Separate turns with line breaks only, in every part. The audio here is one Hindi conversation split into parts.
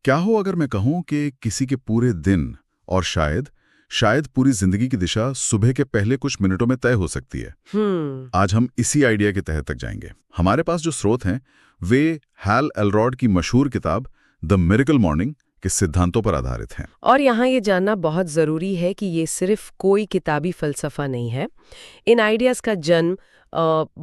क्या हो अगर मैं कहूं कि किसी के पूरे दिन और शायद पूरी जिंदगी की दिशा सुबह के पहले कुछ मिनटों में तय हो सकती है। आज हम इसी आइडिया के तहत तक जाएंगे। हमारे पास जो स्रोत हैं वे हैल एलरॉड की मशहूर किताब द मिरेकल मॉर्निंग के सिद्धांतों पर आधारित हैं।
और यहाँ ये जानना बहुत ज़रूरी है कि ये सिर्फ कोई किताबी फलसफा नहीं है। इन आइडियाज़ का जन्म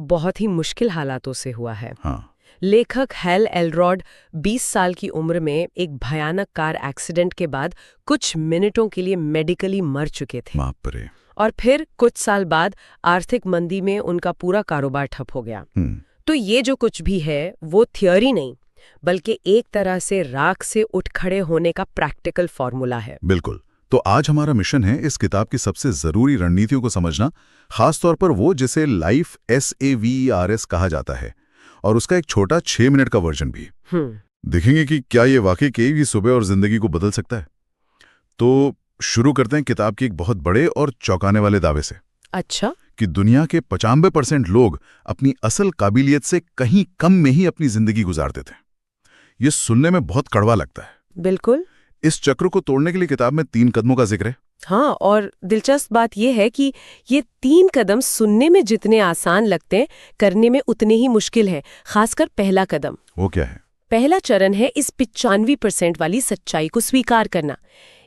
बहुत ही मुश्किल हालातों से हुआ है।
हाँ।
लेखक हैल एलरॉड 20 साल की उम्र में एक भयानक कार एक्सीडेंट के बाद कुछ मिनटों के लिए मेडिकली मर चुके थे।
बाप रे।
और फिर कुछ साल बाद आर्थिक मंदी में उनका पूरा कारोबार ठप हो गया। तो ये जो कुछ भी है वो थियोरी नहीं, बल्कि एक तरह से राख से उठ खड़े होने का प्रैक्टिकल फॉर्मूला है।
बिल्कुल। तो आज हमारा मिशन है इस किताब की सबसे जरूरी रणनीतियों को समझना, खासतौर पर वो जिसे लाइफ SAVERS कहा जाता है, और उसका एक छोटा 6 मिनट का वर्जन भी। देखेंगे कि क्या ये वाकई कई भी सुबह और जिंदगी को बदल सकता है। तो शुरू करते हैं किताब के एक बहुत बड़े और चौंकाने वाले दावे से।
अच्छा।
कि दुनिया के 95% लोग अपनी असल काबिलियत से कहीं कम में ही अपनी जिंदगी गुजारते थे। ये सुनने में बहुत कड़वा लगता है।
बिल्कुल।
इस चक्र को तोड़ने के लिए किताब में 3 कदमों का जिक्र है।
हाँ, और दिलचस्प बात यह है कि ये 3 कदम सुनने में जितने आसान लगते हैं, करने में उतने ही मुश्किल है। खासकर पहला कदम।
वो क्या है?
पहला चरण है इस 95% वाली सच्चाई को स्वीकार करना।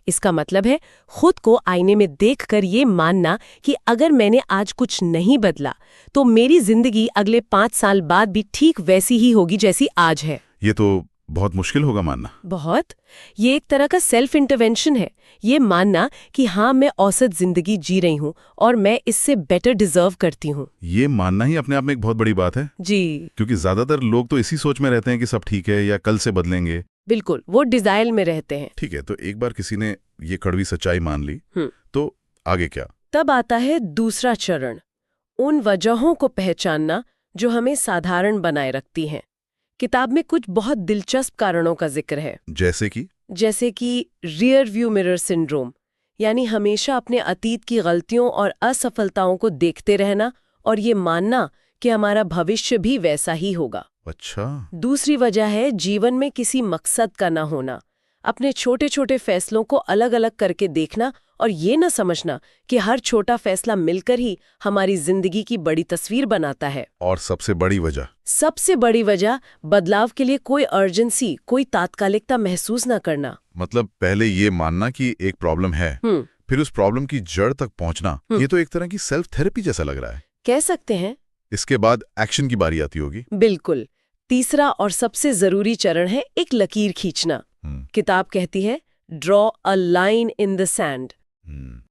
इसका मतलब है खुद को आईने में देखकर ये मानना कि अगर मैंने आज कुछ नहीं बदला तो मेरी जिंदगी अगले 5 साल बाद भी ठीक वैसी ही होगी जैसी आज है।
ये तो बहुत मुश्किल होगा मानना।
बहुत। ये एक तरह का सेल्फ इंटरवेंशन है। ये मानना कि हाँ, मैं औसत जिंदगी जी रही हूँ और मैं इससे बेटर डिजर्व करती हूँ।
ये मानना ही अपने आप में एक बहुत बड़ी बात है
जी।
क्योंकि ज्यादातर लोग तो इसी सोच में रहते हैं कि सब ठीक है या कल से बदलेंगे।
बिल्कुल, वो डिजायर में रहते हैं।
ठीक है, तो एक बार किसी ने ये कड़वी सच्चाई मान ली तो आगे क्या?
तब आता है दूसरा चरण, उन वजहों को पहचानना जो हमें साधारण बनाए रखती हैं। किताब में कुछ बहुत दिलचस्प कारणों का जिक्र है। जैसे कि रियर व्यू मिरर सिंड्रोम, यानी हमेशा अपने अतीत की गलतियों और असफलताओं को देखते रहना और ये मानना कि हमारा भविष्य भी वैसा ही होगा।
अच्छा।
दूसरी वजह है जीवन में किसी मकसद का ना होना, अपने छोटे छोटे फैसलों को अलग अलग करके देखना और ये न समझना कि हर छोटा फैसला मिलकर ही हमारी जिंदगी की बड़ी तस्वीर बनाता है।
और सबसे बड़ी वजह
बदलाव के लिए कोई अर्जेंसी, कोई तात्कालिकता महसूस न करना।
मतलब पहले ये मानना कि एक प्रॉब्लम है, फिर उस प्रॉब्लम की जड़ तक पहुंचना। ये तो एक तरह की सेल्फ थेरेपी जैसा लग रहा है।
कह सकते हैं।
इसके बाद एक्शन की बारी आती होगी।
बिल्कुल। तीसरा और सबसे जरूरी चरण है एक लकीर खींचना। किताब कहती है draw a line in the sand.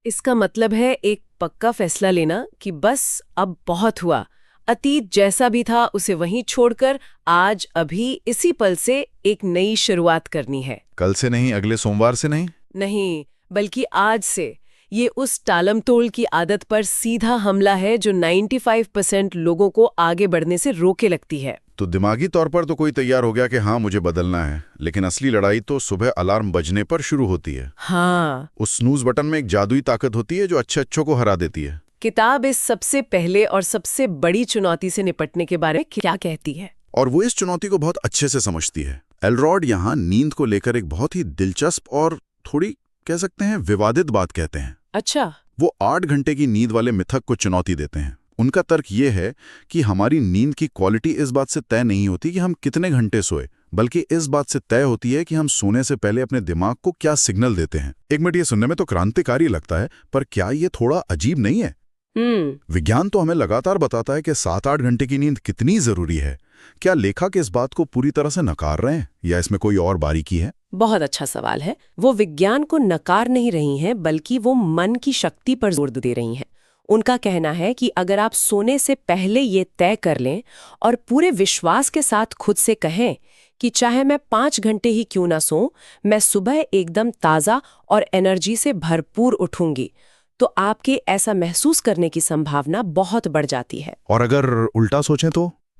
इसका मतलब है एक पक्का फैसला लेना कि बस अब बहुत हुआ, अतीत जैसा भी था उसे वहीं छोड़कर आज अभी इसी पल से एक नई शुरुआत करनी है।
कल से नहीं, अगले सोमवार से
नहीं, बल्कि आज से। ये उस टालमटोल की आदत पर सीधा हमला है जो 95% लोगों को आगे बढ़ने से रोके लगती है।
तो दिमागी तौर पर तो कोई तैयार हो गया कि हाँ मुझे बदलना है, लेकिन असली लड़ाई तो सुबह अलार्म बजने पर शुरू होती है।
हाँ।
उस स्नूज बटन में एक जादुई ताकत होती है जो अच्छों को हरा देती है।
किताब इस सबसे पहले और सबसे बड़ी चुनौती से निपटने के बारे में क्या कहती है,
और वो इस चुनौती को बहुत अच्छे से समझती है। एलरॉड यहाँ नींद को लेकर एक बहुत ही दिलचस्प और थोड़ी कह सकते हैं विवादित बात कहते हैं।
अच्छा।
वो 8 घंटे की नींद वाले मिथक को चुनौती देते हैं। उनका तर्क ये है कि हमारी नींद की क्वालिटी इस बात से तय नहीं होती कि हम कितने घंटे सोए, बल्कि इस बात से तय होती है कि हम सोने से पहले अपने दिमाग को क्या सिग्नल देते हैं। एक मिनट, ये सुनने में तो क्रांतिकारी लगता है, पर क्या ये थोड़ा अजीब नहीं है? विज्ञान तो हमें लगातार बताता है कि 7-8 घंटे की नींद कितनी जरूरी है। क्या लेखक इस बात को पूरी तरह से नकार रहे हैं या इसमें कोई और बारीकी है?
बहुत अच्छा सवाल है। वो विज्ञान को नकार नहीं रही हैं, बल्कि वो मन की शक्ति पर जोर दे रही हैं। उनका कहना है कि अगर आप सोने से पहले ये तय कर लें और पूरे विश्वास के साथ खुद से कहें कि चाहे मैं 5 घंटे ही क्यों ना सोऊं, मैं सुबह एकदम ताज़ा और एनर्जी से भरपूर उठूंगी, तो आपके ऐसा महसूस करने की संभावना बहुत बढ़ जाती है।
और अगर उल्टा सोचें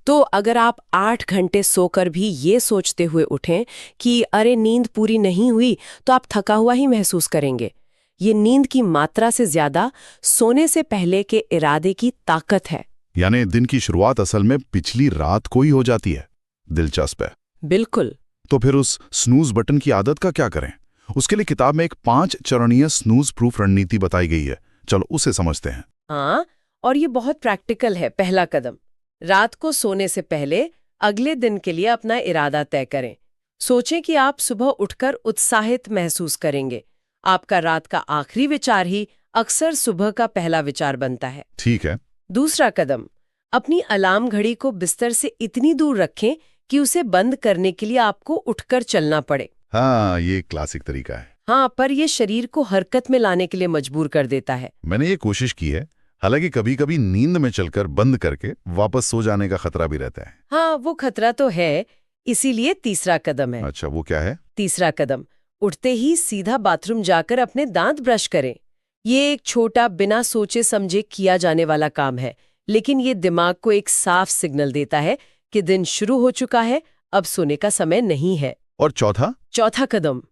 तो
अगर आप 8 घंटे सोकर भी ये सोचते हुए उठें कि अरे नींद पूरी नहीं हुई, तो आप थका हुआ ही महसूस करेंगे। ये नींद की मात्रा से ज्यादा सोने से पहले के इरादे की ताकत है।
यानी दिन की शुरुआत असल में पिछली रात को ही हो जाती है। दिलचस्प है।
बिल्कुल।
तो फिर उस स्नूज बटन की आदत का क्या करें? उसके लिए किताब में एक 5 चरणीय स्नूज प्रूफ रणनीति बताई गई है। चलो उसे समझते हैं।
हाँ, और ये बहुत प्रैक्टिकल है। पहला कदम, रात को सोने से पहले अगले दिन के लिए अपना इरादा तय करें। सोचें कि आप सुबह उठकर उत्साहित महसूस करेंगे। आपका रात का आखिरी विचार ही अक्सर सुबह का पहला विचार बनता है।
ठीक है।
दूसरा कदम, अपनी अलार्म घड़ी को बिस्तर से इतनी दूर रखें कि उसे बंद करने के लिए आपको उठकर चलना पड़े।
हाँ, ये क्लासिक तरीका है।
हाँ, पर ये शरीर को हरकत में लाने के लिए मजबूर कर देता है।
मैंने ये कोशिश की है, हालांकि कभी-कभी नींद में चलकर बंद करके वापस सो जाने का खतरा भी रहता है।
हाँ, वो खतरा तो है, इसीलिए तीसरा कदम है।
अच्छा, वो क्या है?
तीसरा कदम, उठते ही सीधा बाथरूम जाकर अपने दांत ब्रश करें। ये एक छोटा, बिना सोचे समझे किया जाने वाला काम है, लेकिन ये दिमाग को एक साफ सिग्नल देता है कि दिन शुरू हो चुका है, अब सोने का समय नहीं है।
और चौथा?
चौथा कदम,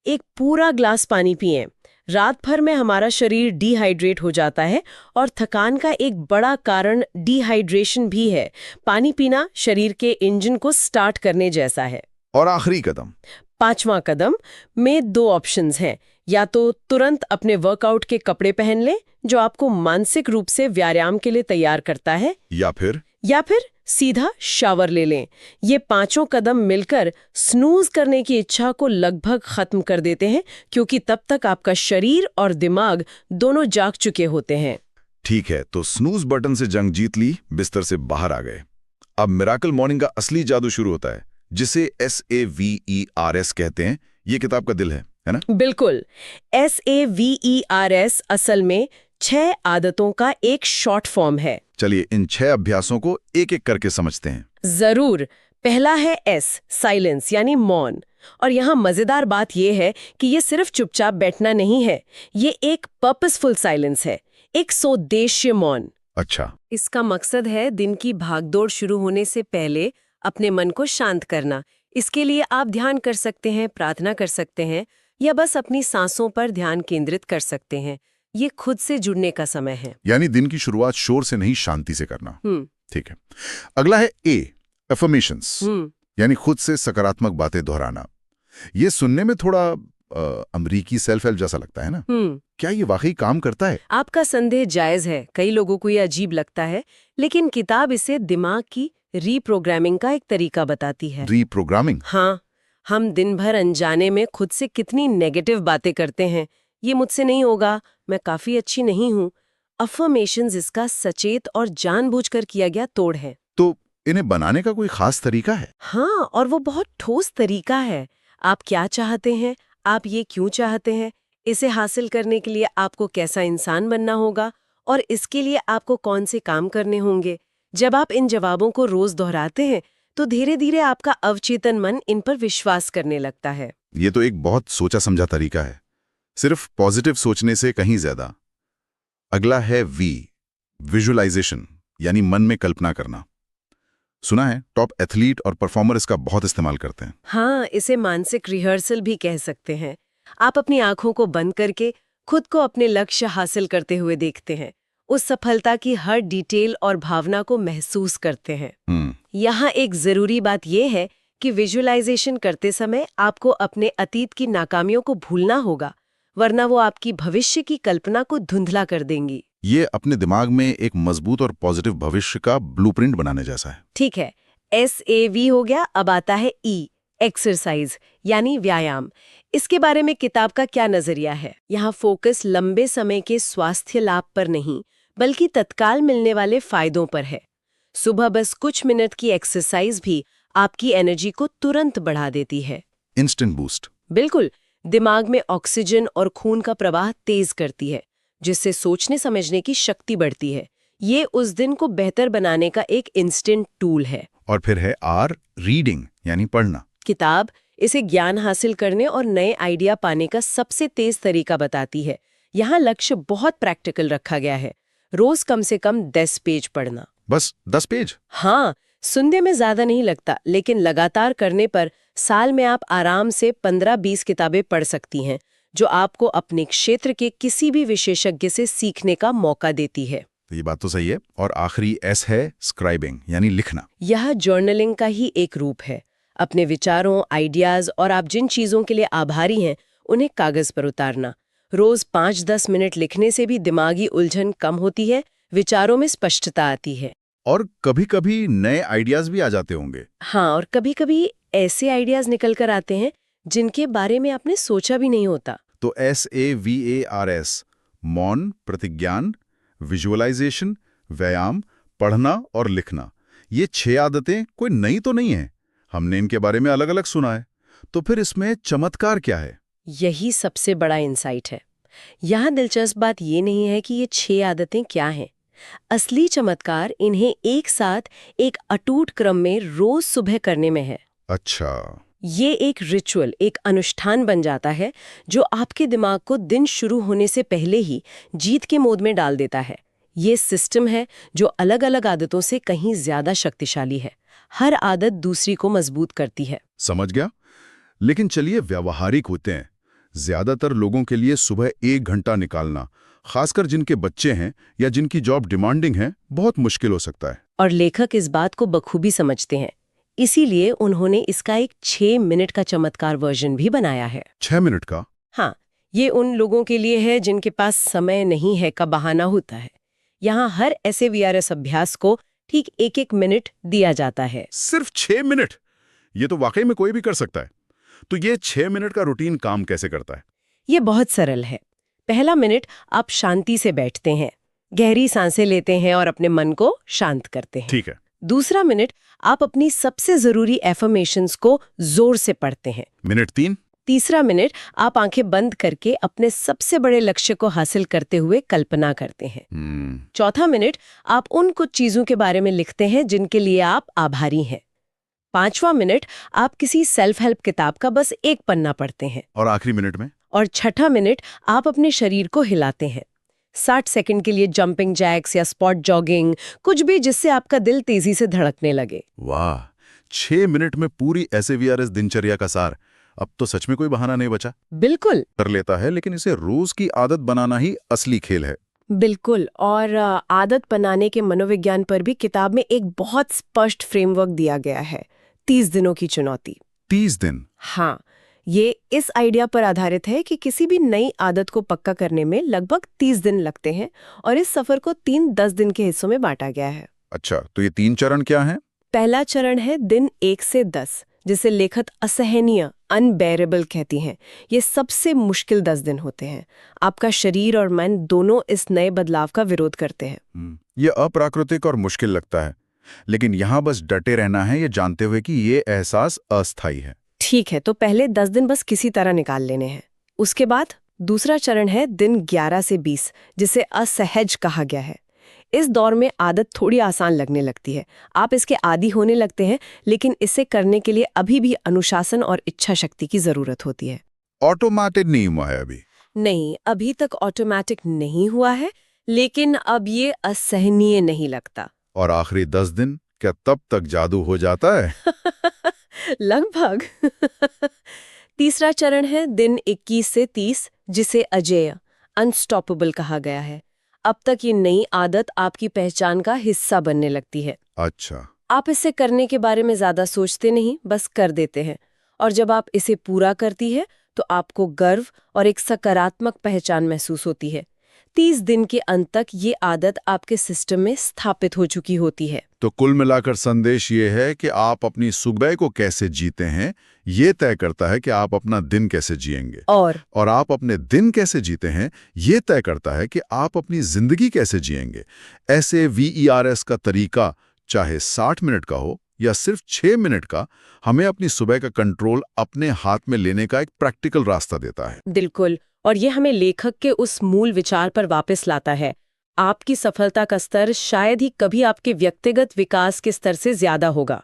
एक पूरा ग्लास पानी पिएं। रात भर में हमारा शरीर डिहाइड्रेट हो जाता है और थकान का एक बड़ा कारण डिहाइड्रेशन भी है। पानी पीना शरीर के इंजन को स्टार्ट करने जैसा है।
और आखिरी कदम?
पांचवा कदम में 2 ऑप्शंस हैं। या तो तुरंत अपने वर्कआउट के कपड़े पहन लें, जो आपको मानसिक रूप से व्यायाम के लिए तैयार करता है,
या फिर
सीधा शावर ले लें। ये 5 कदम मिलकर स्नूज करने की इच्छा को लगभग खत्म कर देते हैं, क्योंकि तब तक आपका शरीर और दिमाग दोनों जाग चुके होते हैं।
ठीक है, तो स्नूज बटन से जंग जीत ली, बिस्तर से बाहर आ गए। अब मिरेकल मॉर्निंग का असली जादू शुरू होता है, जिसे SAVERS कहते हैं। ये किताब का दिल है ना?
बिल्कुल। SAVERS असल में 6 आदतों का एक शॉर्ट फॉर्म है।
चलिए इन 6 अभ्यासों को एक एक करके समझते हैं।
जरूर। पहला है S, साइलेंस यानी मौन। और यहाँ मजेदार बात यह है कि ये सिर्फ चुपचाप बैठना नहीं है, ये एक पर्पसफुल साइलेंस है, एक सोद्देश्य मौन।
अच्छा।
इसका मकसद है दिन की भागदौड़ शुरू होने से पहले अपने मन को शांत करना। इसके लिए आप ध्यान कर सकते हैं, प्रार्थना कर सकते हैं, या बस अपनी सांसों पर ध्यान केंद्रित कर सकते हैं। ये खुद से जुड़ने का समय है।
यानी दिन की शुरुआत शोर से नहीं, शांति से करना। ठीक है। अगला है A, अफर्मेशंस, यानी खुद से सकारात्मक बातें दोहराना। ये सुनने में थोड़ा अमरीकी सेल्फ हेल्प जैसा लगता है ना? क्या ये वाकई काम करता है?
आपका संदेह जायज है। कई लोगों को ये अजीब लगता है, लेकिन किताब इसे दिमाग की रीप्रोग्रामिंग का एक तरीका बताती है।
रीप्रोग्रामिंग?
हाँ, हम दिन भर अनजाने में खुद से कितनी नेगेटिव बातें करते हैं। ये मुझसे नहीं होगा, मैं काफी अच्छी नहीं हूँ। अफर्मेशंस इसका सचेत और जानबूझकर किया गया तोड़ है।
तो इन्हें बनाने का कोई खास तरीका है?
हाँ, और वो बहुत ठोस तरीका है। आप क्या चाहते हैं, आप ये क्यों चाहते हैं, इसे हासिल करने के लिए आपको कैसा इंसान बनना होगा, और इसके लिए आपको कौन से काम करने होंगे। जब आप इन जवाबों को रोज दोहराते हैं, तो धीरे धीरे आपका अवचेतन मन इन पर विश्वास करने लगता है।
ये तो एक बहुत सोचा समझा तरीका है, सिर्फ पॉजिटिव सोचने से कहीं ज्यादा। अगला है V, विजुअलाइजेशन, यानी मन में कल्पना करना। सुना है टॉप एथलीट और परफॉर्मर इसका बहुत इस्तेमाल करते हैं।
हाँ, इसे मानसिक रिहर्सल भी कह सकते हैं। आप अपनी आंखों को बंद करके खुद को अपने लक्ष्य हासिल करते हुए देखते हैं, उस सफलता की हर डिटेल और भावना को महसूस करते हैं। यहाँ एक जरूरी बात यह है कि विजुअलाइजेशन करते समय आपको अपने अतीत की नाकामियों को भूलना होगा, वरना वो आपकी भविष्य की कल्पना को धुंधला कर देंगी।
ये अपने दिमाग में एक मजबूत और पॉजिटिव भविष्य का ब्लूप्रिंट बनाने जैसा है।
ठीक है, SAV हो गया। अब आता है E, एक्सरसाइज यानी व्यायाम। इसके बारे में किताब का क्या नजरिया है? यहाँ फोकस लंबे समय के स्वास्थ्य लाभ पर नहीं, बल्कि तत्काल मिलने वाले फायदों पर है। सुबह बस कुछ मिनट की एक्सरसाइज भी आपकी एनर्जी को तुरंत बढ़ा देती है।
Instant boost.
बिल्कुल, दिमाग में ऑक्सीजन और खून का प्रवाह तेज करती है, जिससे सोचने समझने की शक्ति बढ़ती है। ये उस दिन को बेहतर बनाने का एक इंस्टेंट टूल है।
और फिर है R, रीडिंग, यानी पढ़ना।
किताब इसे ज्ञान हासिल करने और नए आइडिया पाने का सबसे तेज तरीका बताती है। यहाँ लक्ष्य बहुत प्रैक्टिकल रखा गया है, रोज कम से कम 10 पेज पढ़ना।
बस 10 पेज?
हाँ, सुनने में ज्यादा नहीं लगता, लेकिन लगातार करने पर साल में आप आराम से 15-20 किताबें पढ़ सकती हैं, जो आपको अपने क्षेत्र के किसी भी विशेषज्ञ से सीखने का मौका देती है।
तो ये बात तो सही है। और आखिरी S है स्क्राइबिंग, यानी लिखना।
यह जर्नलिंग का ही एक रूप है। अपने विचारों, आइडियाज और आप जिन चीजों के लिए आभारी हैं उन्हें कागज पर उतारना। रोज 5-10 मिनट लिखने से भी दिमागी उलझन कम होती है, विचारों में स्पष्टता आती है।
और कभी-कभी नए आइडियाज भी आ जाते होंगे।
हाँ, और कभी-कभी ऐसे आइडियाज निकल कर आते हैं जिनके बारे में आपने सोचा भी नहीं होता।
तो SAVARS, मौन, प्रतिज्ञान, विजुअलाइजेशन, व्यायाम, पढ़ना और लिखना, ये 6 आदतें कोई नई तो नहीं है। हमने इनके बारे में अलग-अलग सुना है। तो फिर इसमें चमत्कार क्या है?
यही सबसे बड़ा इंसाइट है। यहाँ दिलचस्प बात ये नहीं है कि ये 6 आदतें क्या हैं। असली चमत्कार इन्हें एक साथ एक अटूट क्रम में रोज सुबह करने में है।
अच्छा।
ये एक रिचुअल, एक अनुष्ठान बन जाता है जो आपके दिमाग को दिन शुरू होने से पहले ही जीत के मोड में डाल देता है। ये सिस्टम है जो अलग-अलग आदतों से कहीं ज्यादा शक्तिशाली है। हर आदत दूसरी को मजबूत करती है।
समझ गया। लेकिन चलिए व्यावहारिक होते हैं। ज्यादातर लोगों के लिए सुबह 1 घंटा निकालना, खासकर जिनके बच्चे हैं या जिनकी जॉब डिमांडिंग है, बहुत मुश्किल हो सकता है।
और लेखक इस बात को बखूबी समझते हैं। इसीलिए उन्होंने इसका एक 6 मिनट का चमत्कार वर्जन भी बनाया है।
6 मिनट का?
हाँ, ये उन लोगों के लिए है जिनके पास समय नहीं है का बहाना होता है। यहाँ हर ऐसे VRS अभ्यास को ठीक 1-1 मिनट दिया जाता है।
सिर्फ 6 मिनट? ये तो वाकई में कोई भी कर सकता है। तो ये 6 मिनट का रूटीन काम कैसे करता है?
ये बहुत सरल है। पहला मिनट आप शांति से बैठते हैं, गहरी सांसें लेते हैं और अपने मन को शांत करते हैं।
ठीक है।
दूसरा मिनट आप अपनी सबसे जरूरी एफर्मेशंस को जोर से पढ़ते हैं।
मिनट 3?
तीसरा मिनट आप आंखें बंद करके अपने सबसे बड़े लक्ष्य को हासिल करते हुए कल्पना करते हैं। चौथा मिनट आप उन कुछ चीजों के बारे में लिखते हैं जिनके लिए आप आभारी हैं। 5वां मिनट आप किसी सेल्फ हेल्प किताब का बस एक पन्ना पढ़ते हैं।
और आखिरी मिनट में?
और छठा मिनट आप अपने शरीर को हिलाते हैं। 60 सेकंड के लिए जंपिंग जैक्स या स्पॉट जॉगिंग, कुछ भी जिससे आपका दिल तेजी से धड़कने लगे।
वाह, 6 मिनट में पूरी SAVRS दिनचर्या का सार। अब तो सच में कोई बहाना नहीं बचा।
बिल्कुल
कर लेता है, लेकिन इसे रोज की आदत बनाना ही असली खेल है।
बिल्कुल। और आदत बनाने के मनोविज्ञान पर भी किताब में एक बहुत स्पष्ट फ्रेमवर्क दिया गया है। 30 दिनों की चुनौती।
30 दिन?
हाँ, ये इस आइडिया पर आधारित है कि किसी भी नई आदत को पक्का करने में लगभग 30 दिन लगते हैं और इस सफर को 3 10 दिन के हिस्सों में बांटा गया है।
अच्छा, तो ये 3 चरण क्या हैं?
पहला चरण है दिन 1 से 10, जिसे लेखक असहनीय, अनबेरेबल कहती हैं। ये सबसे मुश्किल 10 दिन होते हैं। आपका शरीर और मन दोनों इस नए बदलाव का विरोध करते हैं।
ये अप्राकृतिक और मुश्किल लगता है, लेकिन यहाँ बस डटे रहना है, ये जानते हुए कि ये एहसास अस्थायी है।
ठीक है, तो पहले 10 दिन बस किसी तरह निकाल लेने हैं। उसके बाद दूसरा चरण है दिन 11 से 20, जिसे असहज कहा गया है। इस दौर में आदत थोड़ी आसान लगने लगती है, आप इसके आदी होने लगते हैं, लेकिन इसे करने के लिए अभी भी अनुशासन और इच्छा शक्ति की जरूरत होती है।
ऑटोमेटिक नहीं हुआ है अभी?
नहीं, अभी तक ऑटोमेटिक नहीं हुआ है, लेकिन अब ये असहनीय नहीं लगता।
और आखिरी 10 दिन, क्या तब तक जादू हो जाता है?
लगभग। तीसरा चरण है दिन 21 से 30, जिसे अजेय, अनस्टॉपेबल कहा गया है। अब तक ये नई आदत आपकी पहचान का हिस्सा बनने लगती है।
अच्छा।
आप इसे करने के बारे में ज्यादा सोचते नहीं, बस कर देते हैं। और जब आप इसे पूरा करती है तो आपको गर्व और एक सकारात्मक पहचान महसूस होती है। 30 दिन के अंत तक ये आदत आपके सिस्टम में स्थापित हो चुकी होती है।
तो कुल मिलाकर संदेश ये है कि आप अपनी सुबह को कैसे जीते हैं, ये तय करता है कि आप अपना दिन कैसे जिएंगे। और आप अपने दिन कैसे जीते हैं, ये तय करता है कि आप अपनी जिंदगी कैसे जिएंगे। SAVERS का तरीका, चाहे 60 मिनट का हो या सिर्फ 6 मिनट का, हमें अपनी सुबह का कंट्रोल अपने हाथ में लेने का एक प्रैक्टिकल रास्ता देता है।
बिल्कुल। और ये हमें लेखक के उस मूल विचार पर वापस लाता है। आपकी सफलता का स्तर शायद ही कभी आपके व्यक्तिगत विकास के स्तर से ज्यादा होगा।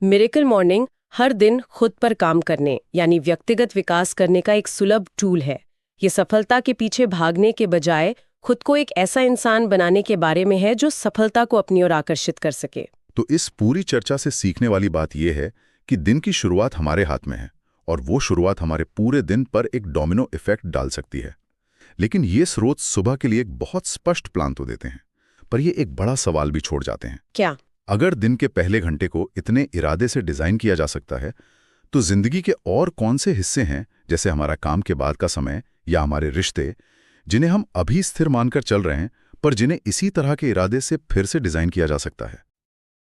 मिरेकल मॉर्निंग हर दिन खुद पर काम करने, यानी व्यक्तिगत विकास करने का एक सुलभ टूल है। ये सफलता के पीछे भागने के बजाय खुद को एक ऐसा इंसान बनाने के बारे में है जो सफलता को अपनी ओर आकर्षित कर सके।
तो इस पूरी चर्चा से सीखने वाली बात यह है कि दिन की शुरुआत हमारे हाथ में है, और वो शुरुआत हमारे पूरे दिन पर एक डोमिनो इफेक्ट डाल सकती है। लेकिन ये स्रोत सुबह के लिए एक बहुत स्पष्ट प्लान तो देते हैं, पर ये एक बड़ा सवाल भी छोड़ जाते हैं।
क्या?
अगर दिन के पहले घंटे को इतने इरादे से डिज़ाइन किया जा सकता है, तो ज़िंदगी के और कौन से हिस्से हैं, जैसे हमारा काम के बाद का समय या हमारे रिश्ते, जिन्हें हम अभी स्थिर मानकर चल रहे हैं, पर जिन्हें इसी तरह के इरादे से फिर से डिज़ाइन किया जा सकता है?